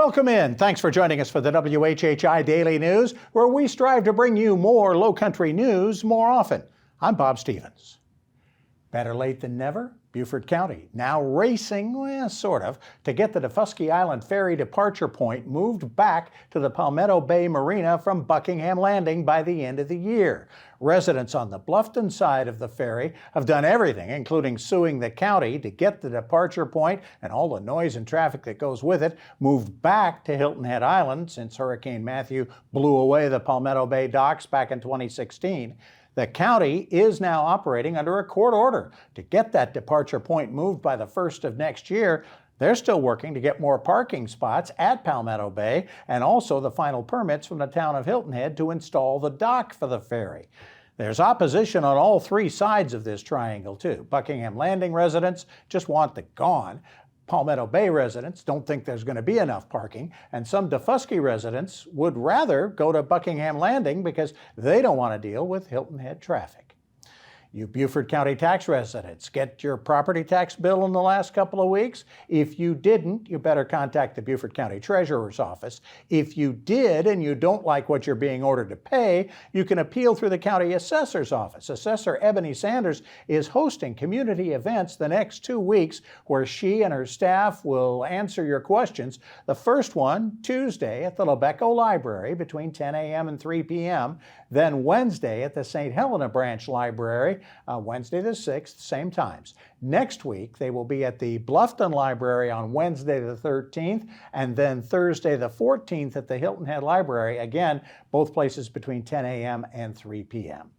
Welcome in. Thanks for joining us for the WHHI Daily News, where we strive to bring you more Lowcountry news more often. I'm Bob Stevens. Better late than never. Beaufort County now racing, sort of, to get the Daufuskie Island Ferry departure point moved back to the Palmetto Bay Marina from Buckingham Landing by the end of the year. Residents on the Bluffton side of the ferry have done everything, including suing the county, to get the departure point and all the noise and traffic that goes with it moved back to Hilton Head Island since Hurricane Matthew blew away the Palmetto Bay docks back in 2016. The county is now operating under a court order to get that departure point moved by the 1st of next year. They're still working to get more parking spots at Palmetto Bay and also the final permits from the town of Hilton Head to install the dock for the ferry. There's opposition on all three sides of this triangle, too. Buckingham Landing residents just want it gone. Palmetto Bay residents don't think there's going to be enough parking, and some Daufuskie residents would rather go to Buckingham Landing because they don't want to deal with Hilton Head traffic. You Beaufort County tax residents, get your property tax bill in the last couple of weeks? If you didn't, you better contact the Beaufort County Treasurer's Office. If you did and you don't like what you're being ordered to pay, you can appeal through the County Assessor's Office. Assessor Ebony Sanders is hosting community events the next 2 weeks where she and her staff will answer your questions. The first one, Tuesday at the Lebeco Library between 10 a.m. and 3 p.m., then Wednesday at the St. Helena Branch Library, Wednesday the 6th, same times. Next week, they will be at the Bluffton Library on Wednesday the 13th, and then Thursday the 14th at the Hilton Head Library, again, both places between 10 a.m. and 3 p.m.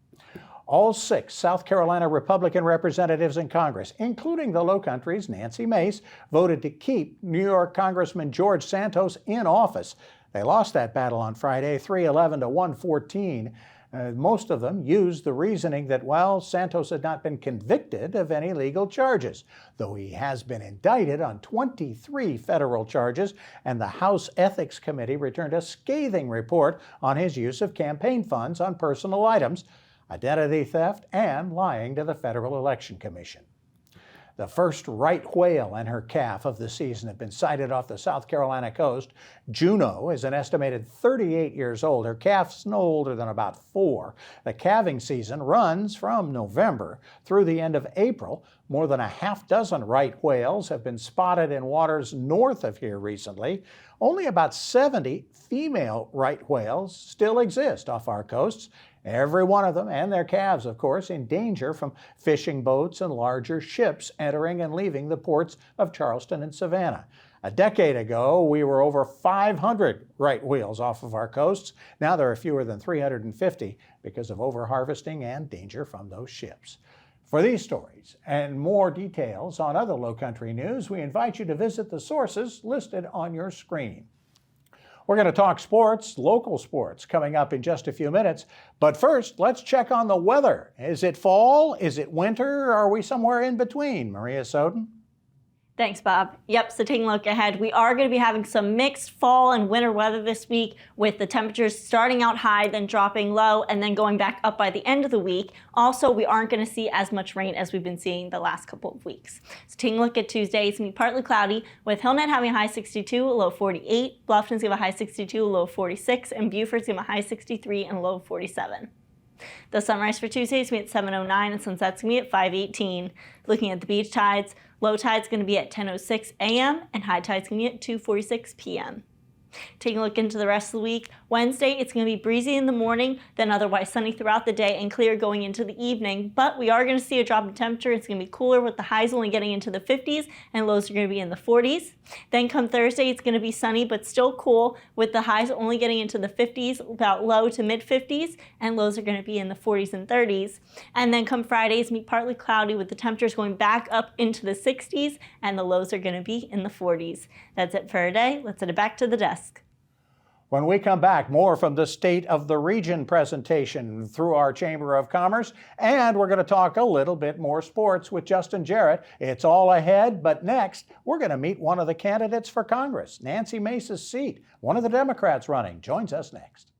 All 6 South Carolina Republican representatives in Congress, including the Lowcountry's Nancy Mace, voted to keep New York Congressman George Santos in office. They lost that battle on Friday, 311 to 114. Most of them used the reasoning that, well, Santos had not been convicted of any legal charges, though he has been indicted on 23 federal charges, and the House Ethics Committee returned a scathing report on his use of campaign funds on personal items, identity theft, and lying to the Federal Election Commission. The first right whale and her calf of the season have been sighted off the South Carolina coast. Juno is an estimated 38 years old. Her calf's no older than about 4. The calving season runs from November through the end of April. More than a half dozen right whales have been spotted in waters north of here recently. Only about 70 female right whales still exist off our coasts. Every one of them, and their calves, of course, in danger from fishing boats and larger ships entering and leaving the ports of Charleston and Savannah. A decade ago, we were over 500 right whales off of our coasts. Now there are fewer than 350 because of overharvesting and danger from those ships. For these stories and more details on other Lowcountry news, we invite you to visit the sources listed on your screen. We're going to talk sports, local sports, coming up in just a few minutes. But first, let's check on the weather. Is it fall? Is it winter? Or are we somewhere in between? Maria Soden? Thanks, Bob. Yep, so taking a look ahead, we are going to be having some mixed fall and winter weather this week, with the temperatures starting out high, then dropping low, and then going back up by the end of the week. Also, we aren't going to see as much rain as we've been seeing the last couple of weeks. So taking a look at Tuesday, it's going to be partly cloudy, with Hilton Head having a high 62, a low 48, Bluffton's going to have a high 62, a low 46, and Beaufort's going to have a high 63 and low 47. The sunrise for Tuesday is going to be at 7:09 and sunset's going to be at 5:18. Looking at the beach tides, low tide's going to be at 10:06 a.m. and high tide's going to be at 2:46 p.m. Taking a look into the rest of the week, Wednesday it's going to be breezy in the morning, then otherwise sunny throughout the day and clear going into the evening, but we are going to see a drop in temperature. It's going to be cooler with the highs only getting into the 50s and lows are going to be in the 40s. Then come Thursday, it's going to be sunny but still cool with the highs only getting into the 50s, about low to mid 50s, and lows are going to be in the 40s and 30s. And then come Friday, it's going to be partly cloudy with the temperatures going back up into the 60s and the lows are going to be in the 40s. That's it for today. Let's send it back to the desk. When we come back, more from the State of the Region presentation through our Chamber of Commerce, and we're going to talk a little bit more sports with Justin Jarrett. It's all ahead, but next, we're going to meet one of the candidates for Congress. Nancy Mace's seat, one of the Democrats running, joins us next.